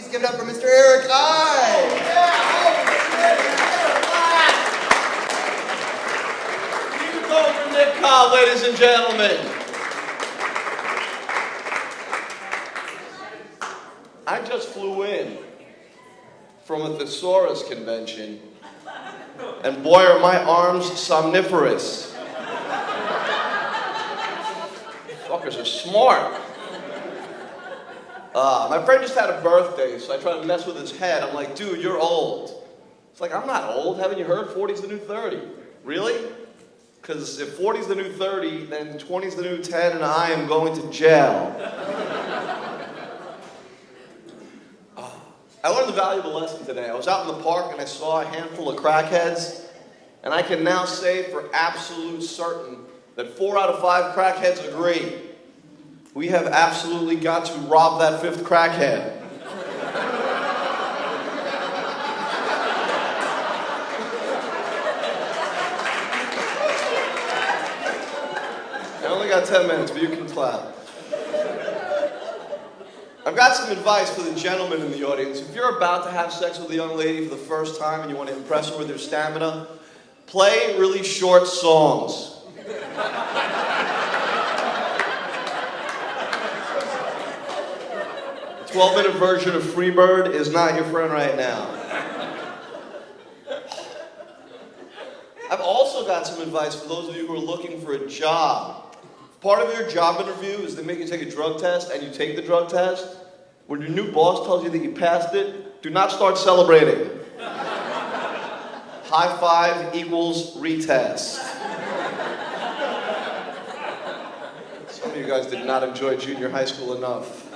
Please give it up for Mr. Eric I. Keep it going for Nick Cobb, ladies and gentlemen. I just flew in from a thesaurus convention, and boy are my arms somniferous. Fuckers are smart. My friend just had a birthday, so I try to mess with his head. I'm like, dude, you're old. It's like, I'm not old. Haven't you heard? 40's the new 30. Really? Because if 40's the new 30, then 20's the new 10, and I am going to jail. I learned a valuable lesson today. I was out in the park and I saw a handful of crackheads, and I can now say for absolute certain that 4 out of 5 crackheads agree. We have absolutely got to rob that 5th crackhead. I only got 10 minutes, but you can clap. I've got some advice for the gentlemen in the audience. If you're about to have sex with a young lady for the first time and you want to impress her with your stamina, play really short songs. The 12-minute version of Freebird is not your friend right now. I've also got some advice for those of you who are looking for a job. Part of your job interview is they make you take a drug test, and you take the drug test. When your new boss tells you that you passed it, do not start celebrating. High five equals retest. Some of you guys did not enjoy junior high school enough.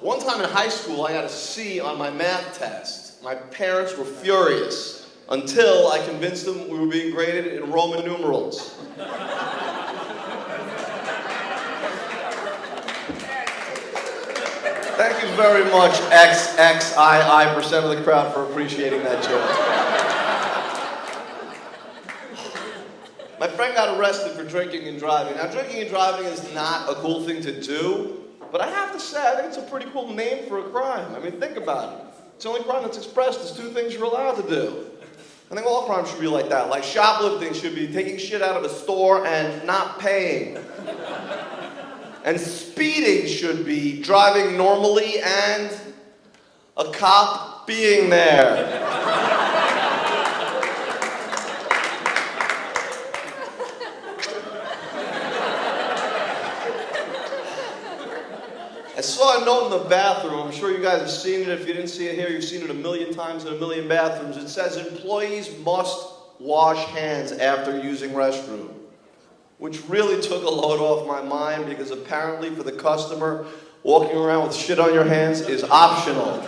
One time in high school, I got a C on my math test. My parents were furious until I convinced them we were being graded in Roman numerals. Thank you very much, XXII% of the crowd, for appreciating that joke. My friend got arrested for drinking and driving. Now, drinking and driving is not a cool thing to do, but I have to say, I think it's a pretty cool name for a crime. I mean, think about it. It's the only crime that's expressed as 2 things you're allowed to do. I think all crimes should be like that. Like shoplifting should be taking shit out of a store and not paying. And speeding should be driving normally and a cop being there. I saw a note in the bathroom. I'm sure you guys have seen it. If you didn't see it here, you've seen it a million times in a million bathrooms. It says employees must wash hands after using restroom, which really took a load off my mind because apparently for the customer, walking around with shit on your hands is optional.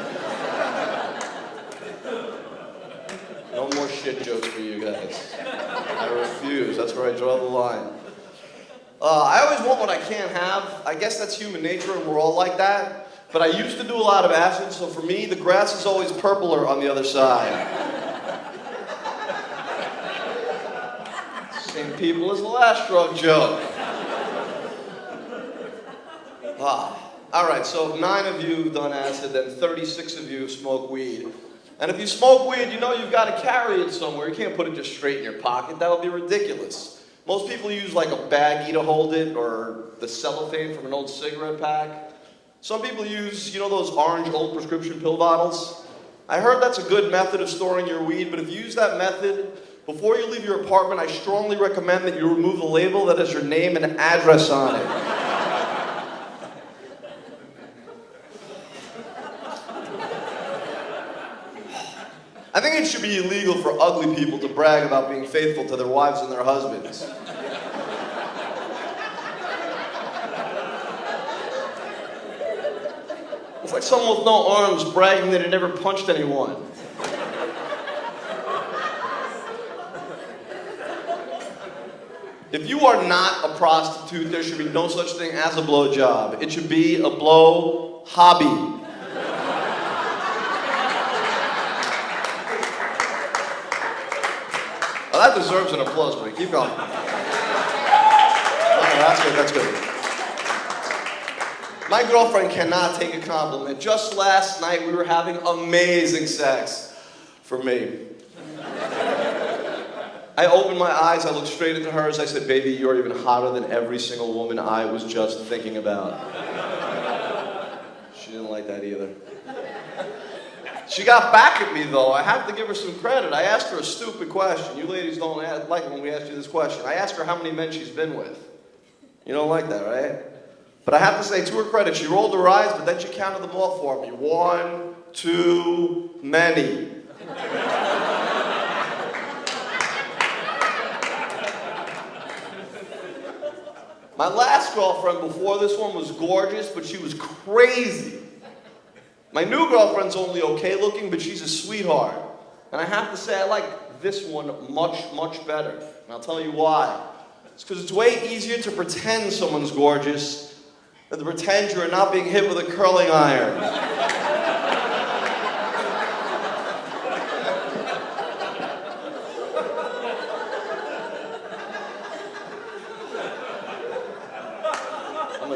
No more shit jokes for you guys. I refuse. That's where I draw the line. I always want what I can't have. I guess that's human nature and we're all like that. But I used to do a lot of acid, so for me, the grass is always purpler on the other side. Same people as the last drug joke. All right, so if 9 of you have done acid, then 36 of you have smoked weed. And if you smoke weed, you know you've got to carry it somewhere. You can't put it just straight in your pocket. That would be ridiculous. Most people use like a baggie to hold it, or the cellophane from an old cigarette pack. Some people use, you know, those orange old prescription pill bottles. I heard that's a good method of storing your weed, but if you use that method, before you leave your apartment, I strongly recommend that you remove the label that has your name and address on it. I think it should be illegal for ugly people to brag about being faithful to their wives and their husbands. It's like someone with no arms bragging that he never punched anyone. If you are not a prostitute, there should be no such thing as a blowjob. It should be a blow hobby. Well, that deserves an applause break. Keep going. Okay, that's good, that's good. My girlfriend cannot take a compliment. Just last night, we were having amazing sex. For me. I opened my eyes, I looked straight into hers, I said, baby, you're even hotter than every single woman I was just thinking about. She didn't like that either. She got back at me, though. I have to give her some credit. I asked her a stupid question. You ladies don't like it when we ask you this question. I asked her how many men she's been with. You don't like that, right? But I have to say, to her credit, she rolled her eyes, but then she counted them all for me. 1, 2, many. My last girlfriend before this one was gorgeous, but she was crazy. My new girlfriend's only okay looking, but she's a sweetheart. And I have to say, I like this one much, much better. And I'll tell you why. It's because it's way easier to pretend someone's gorgeous than to pretend you're not being hit with a curling iron.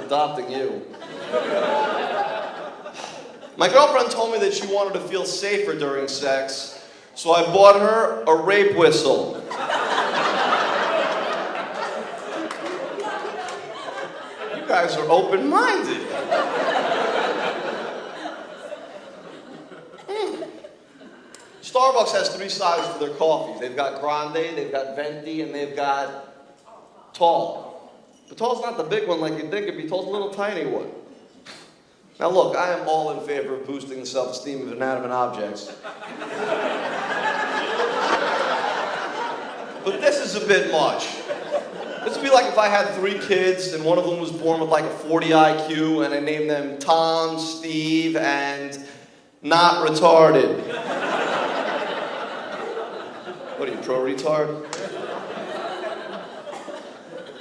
Adopting you. My girlfriend told me that she wanted to feel safer during sex, so I bought her a rape whistle. You guys are open-minded. Starbucks has 3 sizes for their coffees. They've got grande, they've got venti, and they've got tall. But tall's not the big one like you'd think it'd be. Tall's a little tiny one. Now look, I am all in favor of boosting the self-esteem of inanimate objects. But this is a bit much. This would be like if I had 3 kids and one of them was born with like a 40 IQ and I named them Tom, Steve, and not retarded. What are you, pro-retard?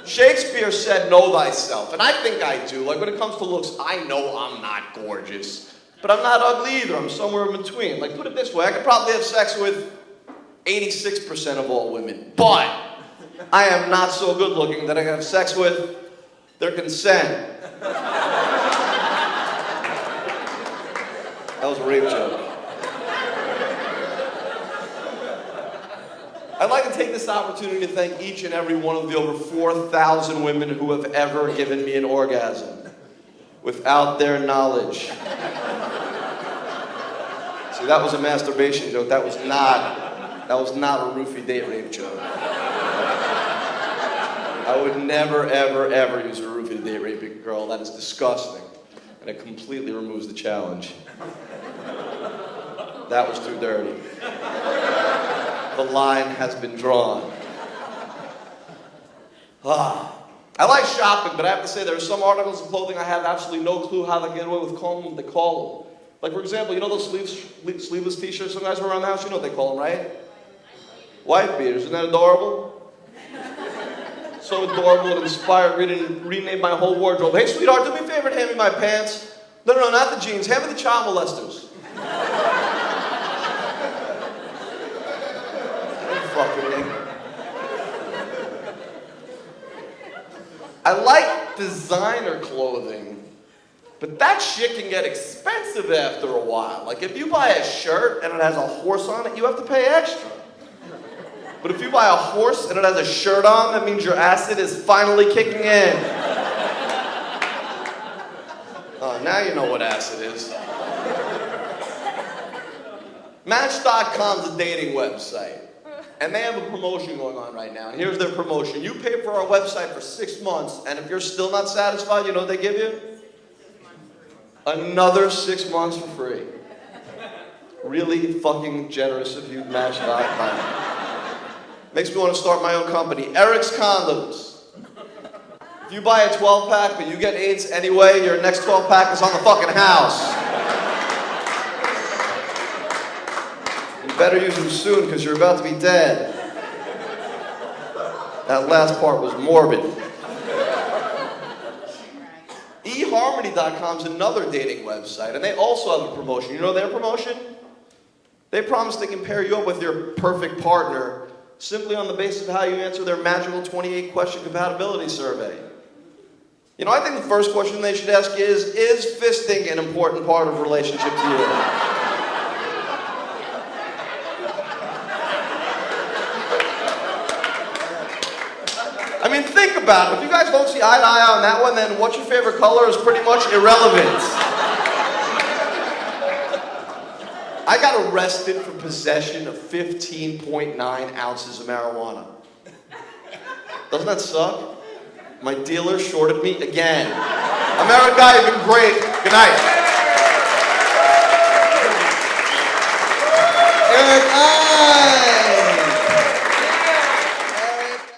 Shakespeare said, know thyself, and I think I do. Like, when it comes to looks, I know I'm not gorgeous, but I'm not ugly either. I'm somewhere in between. Like, put it this way, I could probably have sex with 86% of all women, but I am not so good looking that I can have sex with their consent. That was a rape joke. I'd like to take this opportunity to thank each and every one of the over 4,000 women who have ever given me an orgasm without their knowledge. See, that was a masturbation joke. That was not a roofie date rape joke. I would never, ever, ever use a roofie to date rape a girl. That is disgusting. And it completely removes the challenge. That was too dirty. The line has been drawn. I like shopping, but I have to say there are some articles of clothing I have absolutely no clue how they get away with calling them what they call them. Like, for example, you know those sleeveless t-shirts some guys wear around the house? You know what they call them, right? Wife beaters. Isn't that adorable? So adorable and inspired, renamed my whole wardrobe. Hey, sweetheart, do me a favor and hand me my pants. No, not the jeans. Hand me the child molesters. I like designer clothing, but that shit can get expensive after a while. Like, if you buy a shirt and it has a horse on it, you have to pay extra. But if you buy a horse and it has a shirt on, that means your acid is finally kicking in. Now you know what acid is. Match.com's a dating website. And they have a promotion going on right now. And here's their promotion. You pay for our website for 6 months, and if you're still not satisfied, you know what they give you? Another 6 months for free. Really fucking generous of you, Match.com. Makes me want to start my own company. Eric's Condoms. If you buy a 12-pack, but you get AIDS anyway, your next 12-pack is on the fucking house. Better use them soon, because you're about to be dead. That last part was morbid. eHarmony.com is another dating website, and they also have a promotion. You know their promotion? They promise they can pair you up with your perfect partner simply on the basis of how you answer their magical 28-question compatibility survey. You know, I think the first question they should ask is fisting an important part of a relationship to you? I mean, think about it. If you guys don't see eye to eye on that one, then what's your favorite color is pretty much irrelevant. I got arrested for possession of 15.9 ounces of marijuana. Doesn't that suck? My dealer shorted me again. America, you've been great. Good night. Eric I.